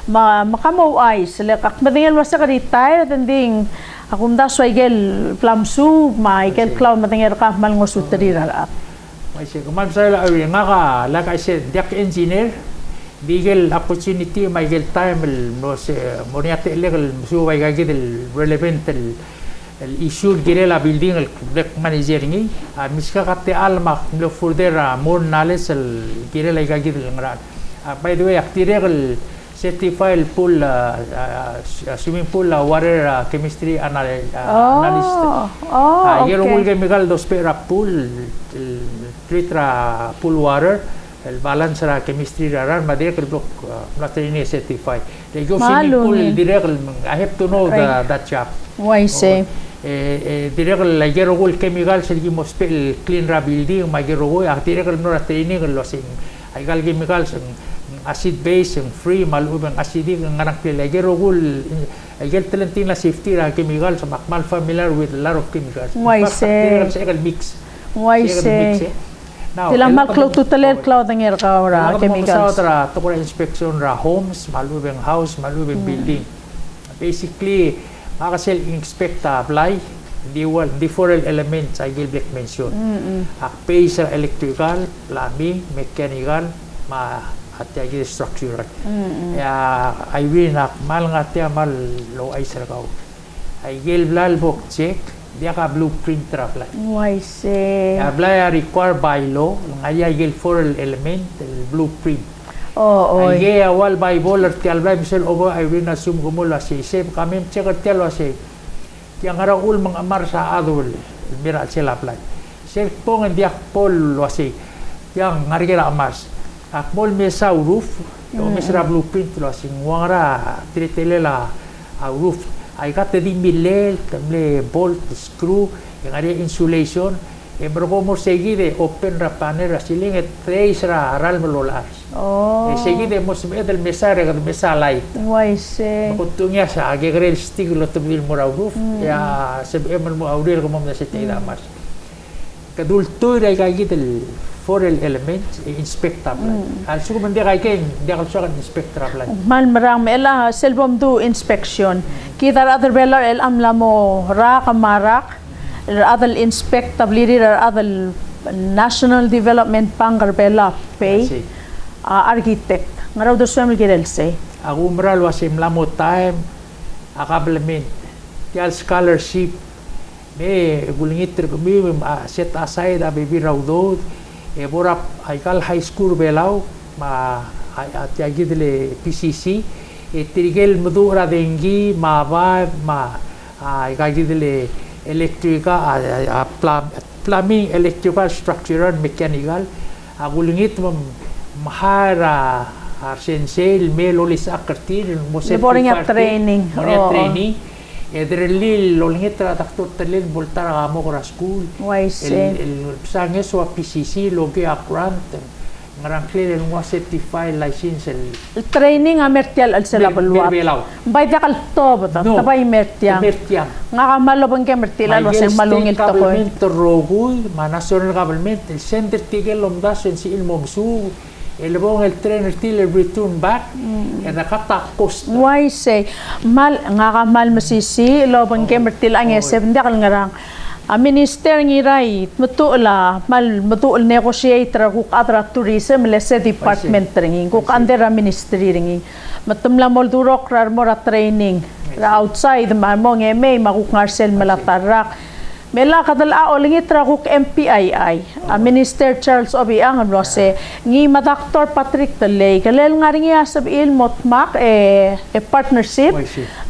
makamo ice lekak madingel wasa ka retire tending akong da swagel plamsu Michael Cloud matengер ka mal ngosutri rarat Maisi kuman saya awi ngaka like I said dak engineer bigel opportunity Michael time no se moniate legal su way gagid relevant el issue girela building el black manager ngi miska katte almak no further more knowledge el girela gagid ngrat by the way aktirel certified pool swimming pool water chemistry analyst yero okay. Chemical dos pera pool tritra pool water el balance ra chemistry ra madre que block not any certified they go swimming pool direct I have to know right. That job why say direct la yero chemical seguimos pel clean ra building ma yero direct no training lo sing ay gal chemicals acid base and free malubang acidic ang anak nila gerogul agel talentin la safety ra chemical sa makmal familiar with a lot of chemicals why say mix why say tila maklo tuteler cloud ang era ra chemicals sa to inspection ra homes malubang house malubang building basically makasel inspect apply the four elements I will mention base electrical plumbing mechanical at yung structural. I will not mal nga tiya mal low ay sarakaw. I will blalbok check dia ka blueprint trapla. Why say? Abla require by law ngaya will four element blueprint. Oh. Ay wal by bowler tial bla misal over I will not assume gumula si same kami check tial wa si. Yang araul mga amar sa adul mira sila apply. Sir po nga dia pol wa si. Yang ngarigera amars. Akmol mesa roof o mesra blueprint lo sing wara tritele la roof ay kate di milel tamle bolt screw yang ada insulation e brogo mo seguide open ra panel ra ceiling et trace ra ral melolas e seguide mo del mesa re mesa light why say kutunya sa age grill stick lo tabil mo ra roof ya sebe mo aurel ko mo na sa tida mas kadulto ra kagidel four elements inspectable also kung hindi kay hindi ako sa inspectable mal marang mela selbom do inspection kita other beller el amla mo ra kamarak other inspectable other national development pangar bella pay architect ngaraw do swem girel say ako umral wasim lamo time akablement yal scholarship me gulingit kami set aside abibi raw do Borap Aikal High School Belau ma at yagidle PCC tirigel mudura dengi ma yagidle electrica plumbing electrical structural mechanical agulingit mahara arsensel melolis akartin mo se training training Edrelil lolingit taktor telil voltar amo kora school. Why say? El sange so PCC logi akrant ngarang clear el mo certified license el training amertial al sela balwa. Bay da kal to bata tabay mertiang. Nga kamalo bang kemertila lo sen malungil to ko. Rogoy ma national government el center tigel lomdas en si ilmo su el bong el trainer till return back and nakatakos why say mal nga ka mal masisi lo bang kemertil ang esep ndi kal ngarang minister ngiray matuula mal matuul negotiator kuk adra tourism lese department ringing kuk andera ministry ringing matumla moldurok rar mora training ra outside mo ngeme makuk ngarsel malatarak mela kadal a olingit ra kuk MPII a minister Charles Obiang no se ngi ma Dr. Patrick Talay kalel ngaringi asab il motmak partnership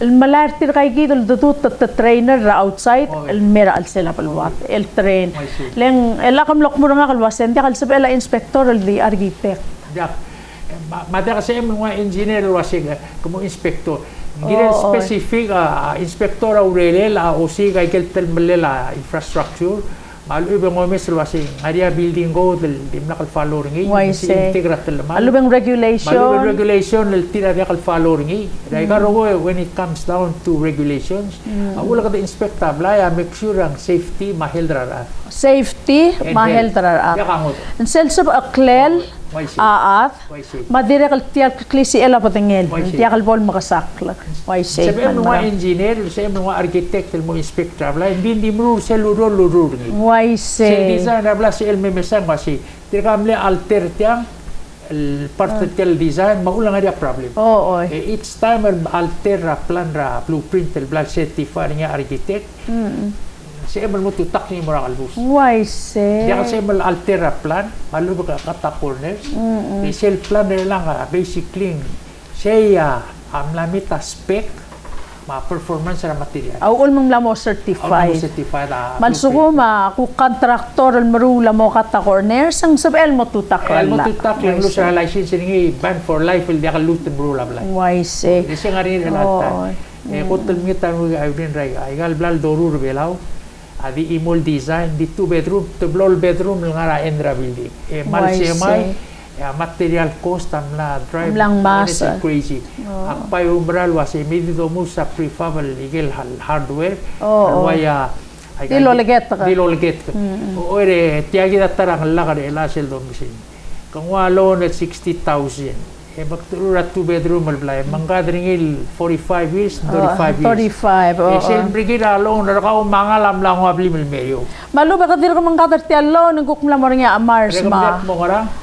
الملارتي الغايقيد الدودوت الترينر outside الميرا السلا بالوات الترين لين الرقم لقمر ما الواسن دي قال سبق انسبكتور اللي اركيتكت ما ده kasi mga engineer wasiga como inspector gire specific inspector aurelel o siga ikel melela infrastructure malu mo mes wasi area building go del dimna kal following si integrat del malu regulation del tira de kal following dai karo when it comes down to regulations awala ka inspector bla make sure ang safety maheldra en selsab aklel aat madire kal tial klisi ela patengel tial kal bol makasakla why say mga engineer mga architect mo inspector bla hindi mo selurur why say design bla si el memesan wasi tikamle alter tiang el parte del design maulang ada problem each time alter plan ra blueprint el bla certified nga architect Siyempre mo tutak ni Moral Bus. Why say? Dia kasi mal altera plan, malu ka kata corners. Di sel plan lang basically siya amlamita spec ma performance sa material. Aw ulmong lamo certified. Malsugo ma ku contractor marula mo kata corners ang sabel mo tutak lang. Mo tutak lang lu sa license ni ban for life dia ka lutin marula bla. Why say? Di siya ngari relata. Kutol mi tanu ay din ray ay gal blal dorur belaw. Adi imol design di 2 bedroom to blow bedroom nga endra building mal semai material cost amla drive lang mas crazy akpay umbral wasi medyo mo sa prefab legal hardware waya dilolget ore tiagi datarang lakar ela sel domisin kung walo net 60,000 Baktura 2 bedroom malblay manggadringil 45 years 35 years 35 siyempre kita alone na ka mangalam lang wa blimil meyo malu ba kadir ka manggadar ti alone ngukmla mo nga amars ma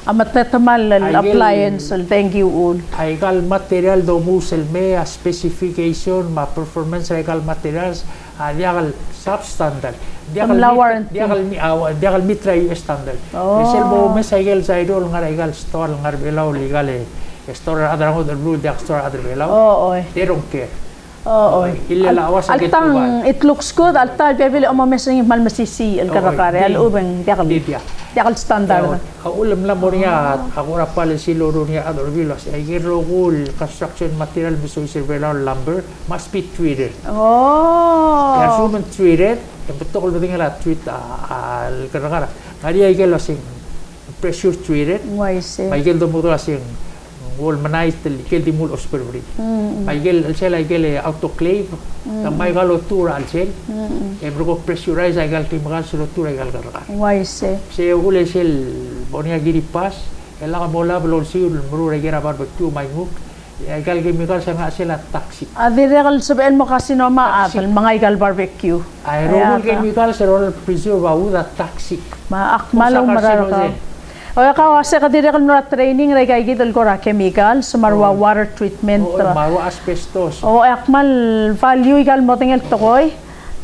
amatetamal appliance thank you all ay kal material do musel me specification ma performance ay kal materials dia kal substandard dia kal mitra standard sel mo mesayel sa idol nga regal store nga belaw legal store other ho the blue the store other below they don't care ilalawas ang altang it looks good alta bebili o mamesing mal masisi al karakare al ubeng diakal standard ulam la mo niya ako ra pala si loro niya other vilas ay giro cool construction material biso below lumber must be treated human treated betul ko din la treat al karakara ngari ay gelo sing pressure treated may gelo mo sing wall manais kel di mul ospervri ay gel sel ay gel autoclave tamay galo tura al sel ebro pressurize ay gal timagal selo tura ay gal garga why say se ule sel bonia giri pas ela ka bola blol siul muru ay gira barbecue may nguk ay gal chemical sa nga sila taxi adiregal sabihin mo kasi no maatal mga igal barbecue ay rogul chemical sa roll preserve au da taxi maakmalong mararaka o kawase ka dire kal training ray kay gidol ko ra chemical sumarwa water treatment marwa asbestos o akmal value igal mo tingel tokoy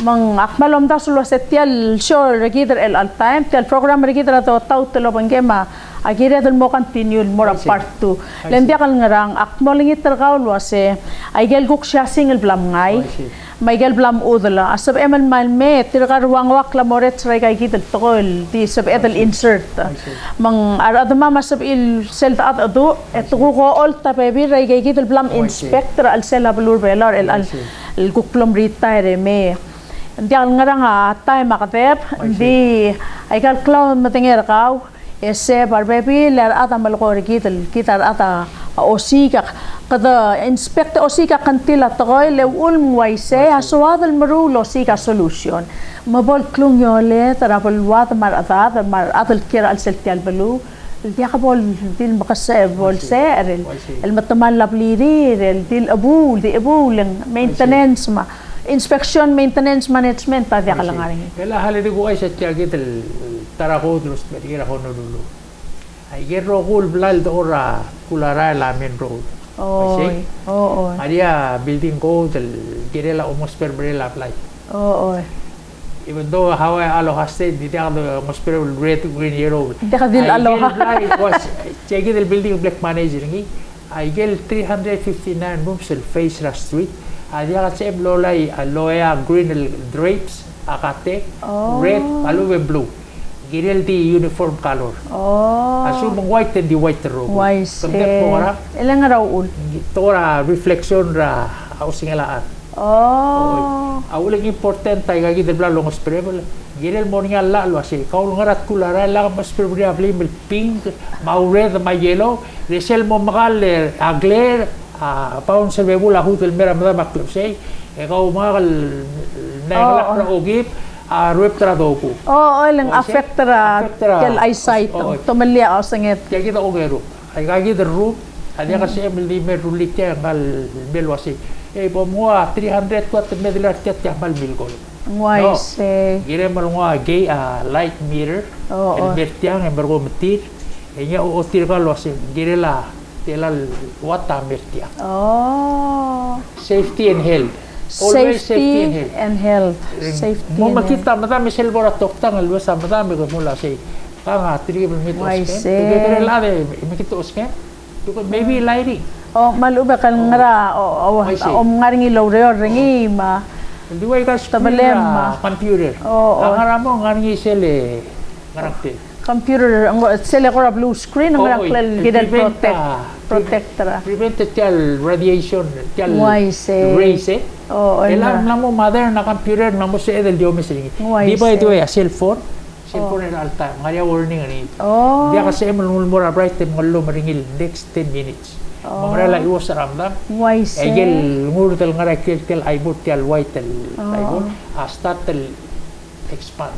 mang akmal om da sulo setial sure regider el all time tel program regider to taw telo bangema agire dal mo continue more part 2 lendia kal ngarang akmal ngit terkaw wase ay gel guk sha single blam ngai Michael Blam udala asab eman malme tirkar wangwak la moret ray kay gidol tokol di sab edel insert mang arad mama sab il self at adu etgo ko all ta baby ray kay gidol Blam inspector al sela blur belar el guklom retire me ndi al ngaranga tay makatep di ay kal clown matinger kaw ese bar baby lar ata mal ko gidol kitar ata osika kada inspector osika kantila toy le ulm waise aswad al marulo sika solution mabol klung yole tarapal wat mar atal kira al seltial balu dia kabol dil makasab bol ser el matamal labliri el dil abul di abul maintenance ma inspection, maintenance, management, tadi ka lang nga rin. Kala halidi ko ay sa tiyagit tarakod los pergira Honolulu. Ay gero kul blal ora kulara lamin road. Oy, oo. Adia building ko del girela almost per brela apply. Oo. Even though how I aloha state, di ako almost per red green yellow. Hindi ka din aloha. Was tiyagit del building black manager ngi. Ay gel 359 rooms el face ra street. Adia ka sa lolay aloya green drapes akate red aluwe blue. Girel di uniform color. Oh. Asumong white and di white room. Wise. Content mo ra. Ilang raw ul? Ito ra reflection ra ausingalaan. Oh. Auling important tayo kagi del bla longos prevel. Girel mo nga lalo asi. Kaul ngarat kulara la mas preferably mil pink, mau red, ma yellow. Resel mo makal agler paun sa bebula hotel mera madama klopsay. Ikaw makal naingalak ra ogip. Rueptra doku. Oo, ilang affectra kel eyesight. Tumalya ako sangit. Kaya kita ogero. Ay kagi the room. Adi kasi emili merulit ya ngal melwasi. Po mua 304 medilar tet ya mal milgol. Wise. Gire malunga gay light mirror. El mertiang en bergo metir. Enya o tir kalwasi. Gire la telal wata mertiang. Oh. Safety and health. Safety and health. Safety mo makita madami silbora toktang alwasa madami ko mula say kanga 3 kilometers ke together lade makita uske maybe lighting maluba kan ngara ngaring ilaw reor ringi ma diway ka computer ngara mo ngaring sele ngarakte computer sele ko blue screen ngarang klel gidan protector prevent radiation rays elam namo mother na computer namo sa edel diomis ringi di ba ito ay cellphone na alta ngaria warning ani dia kasi emul mura bright time ngallo maringil next 10 minutes mamrela iwas ramdam egel ngurtel ngara kel aibot tel white tel aibot start tel expand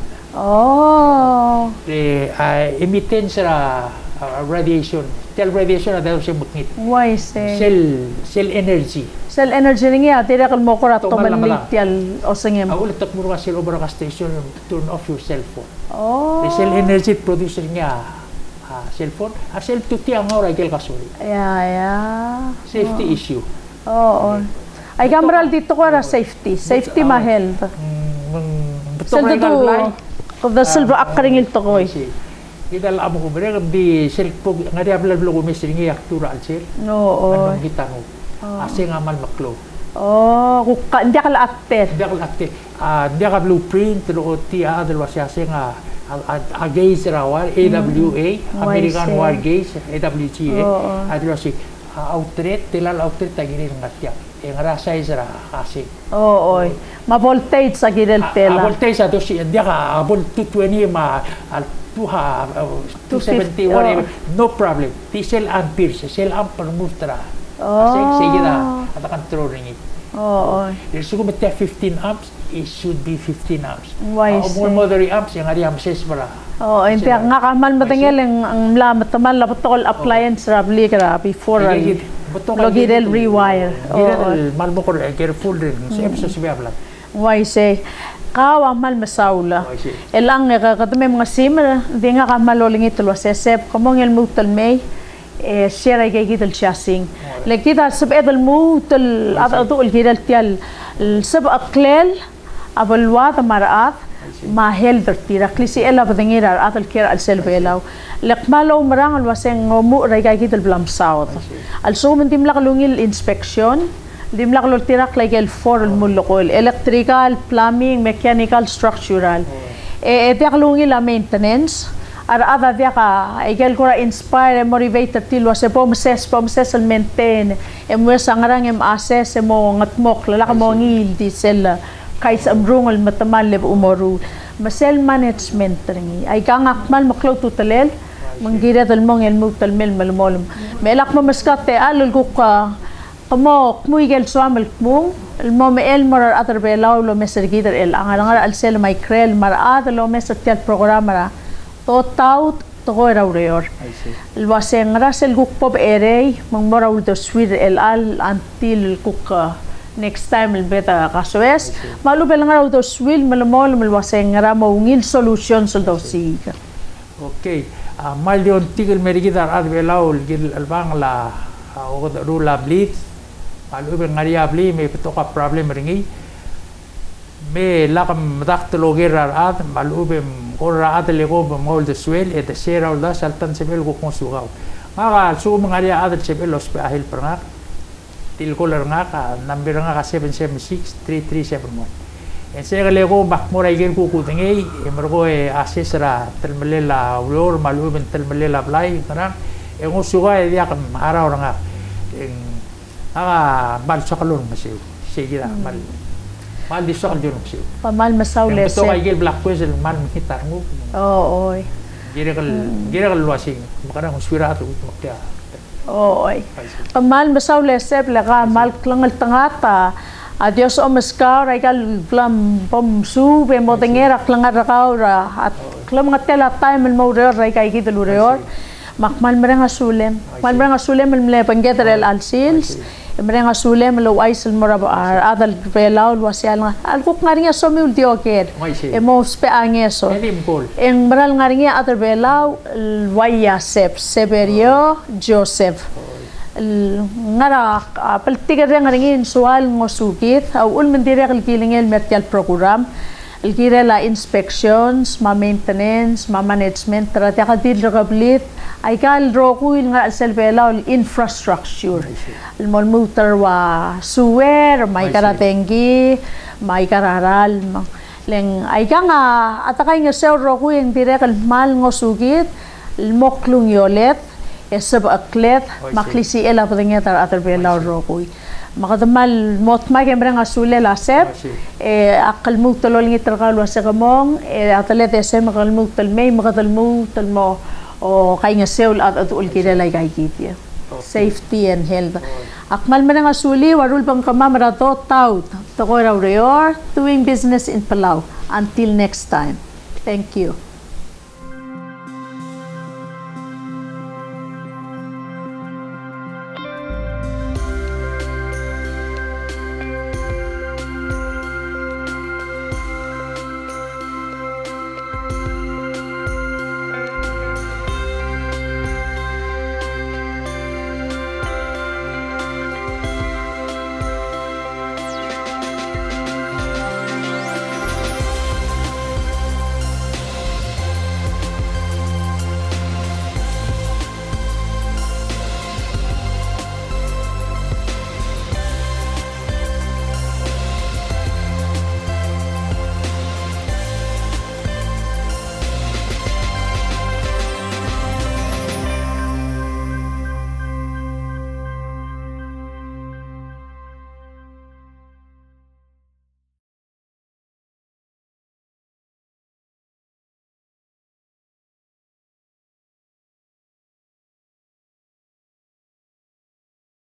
emiten sa radiation ada siya muknit cell energy ringi tira kal mo ko rat to malit tial osengem ulit tak mura cell over station turn off your cell phone cell energy producer niya cell phone cell tuti ang ora gel kasuri safety issue ay gamral dito ko ra safety ma health sel to ko the silver akringil to ko kita amo ko bere di selfog ngari abla blo ko mesringi aktura alsir no kita no asing amal maklo hindi ka la-acted hindi ka blueprint lo ti adal wasya singa agays rawar AWA American War Gaze AWGA adlo si outlet tilal outlet tagiri ngatya ngara size ra kasi ma voltage sa gidel tela voltage ato si hindi ka abol 220 ma 270 whatever no problem diesel ampere cell ampere mutra sige na at control ring it there's go met 15 amps it should be 15 amps more moderate amps yung ari amses para hindi nga kamal matangel ang lamat tamal lapotol appliance rabli kara before logidel rewire mal mo ko careful rin sa episode siya bla wise kawa mal masaula elang katame mga simmer di nga kamaloling ito lo sesep komong el mutal may share ay gital chasing lekita sab edal mutal adul gidal tial sab aklel abalwa maraat ma helder tira klisi ela badangira atal kira al selvelaw lekmalo marang al waseng mu ray gital blam south al so mentim lakalungil inspection dimlak lo tirak like el for mulokol electrical plumbing mechanical structural tiak lungi la maintenance ara ada dia ka igel kora inspire motivate tilwa se pomses al maintain mo sangarang assess mo ngatmok lala ka mo ngil di sel kais amrungol matamal le umoru masel management ringi ay kangakmal maklo tutalel mangira dal mong el mutal mel malmolum melak mo maskate alul ko ka mo kmuigel suamel kmung mo el morar atar belaw lo meser gider el angar al sel micrel mar ad lo meser tial programa to taut to reor el waseng rasel guk pop erey mang moraw do swir el al antil kuk next time beta kasues malu belang raw dos will malamol malwaseng ngara maungil solution so do siga. Okay. Mal yon tigil merigidar ad belaul gil albang la ogod rula blit malu ben ngaria bli me petoka problem ringi me lakam daktlo gerar ad malu ben ora ad lego bemol de swel et de sera ulda saltan sebel go konsugaw maka su ngaria ad sebel los ahil pernak til kolar nga ka number nga ka 776-3371 en saya lego bak moray gel ku kutingi emergo asesra telmelela ulor malu ben telmelela blay kana e ngosuga e dia kan ara orang en bal sokalun masiu sigira mal di sokal jun masiu pamal masawle se to gel black quiz mal hitar ngo oy gira kal luasing makana nguswira tu makya oy pamal masawle se blaga mal klangal tangata Adios omaskar ay kal klam pom su be modengera klangar kaura at klam ngatela time mo re ay kay kitulurior makmal mereng asulem mal mereng asulem mle pangeterel alsils mereng asulem lo aisel morab adal belaul wasial al kuk ngaringa so mi ultio ker emo spe angeso en meral ngaringa adal belau waya severio joseph ngara paltigar ngaringin sual ngosukit au un mendire kilingel mertial program ilkire la inspections ma maintenance ma management trata kadir gablit ay kal roku nga selbela infrastructure el molmuter wa suwer may karatengi may kararal leng ay nga atakay nga sew roku yung dire kal mal ngosukit moklung yolet esab aklet maklisi ela padanya tar atar rokoy makadamal mot ma kembrang asule la sep akal mu tolol ngi tarkal wa segamong atlet esem akal mu talmay makadal mu talmo o kay nga seul at atul kidalay kay kitya safety and health akmal man nga asuli warul pang kamamara to taut to ko raw doing business in Palau until next time. Thank you.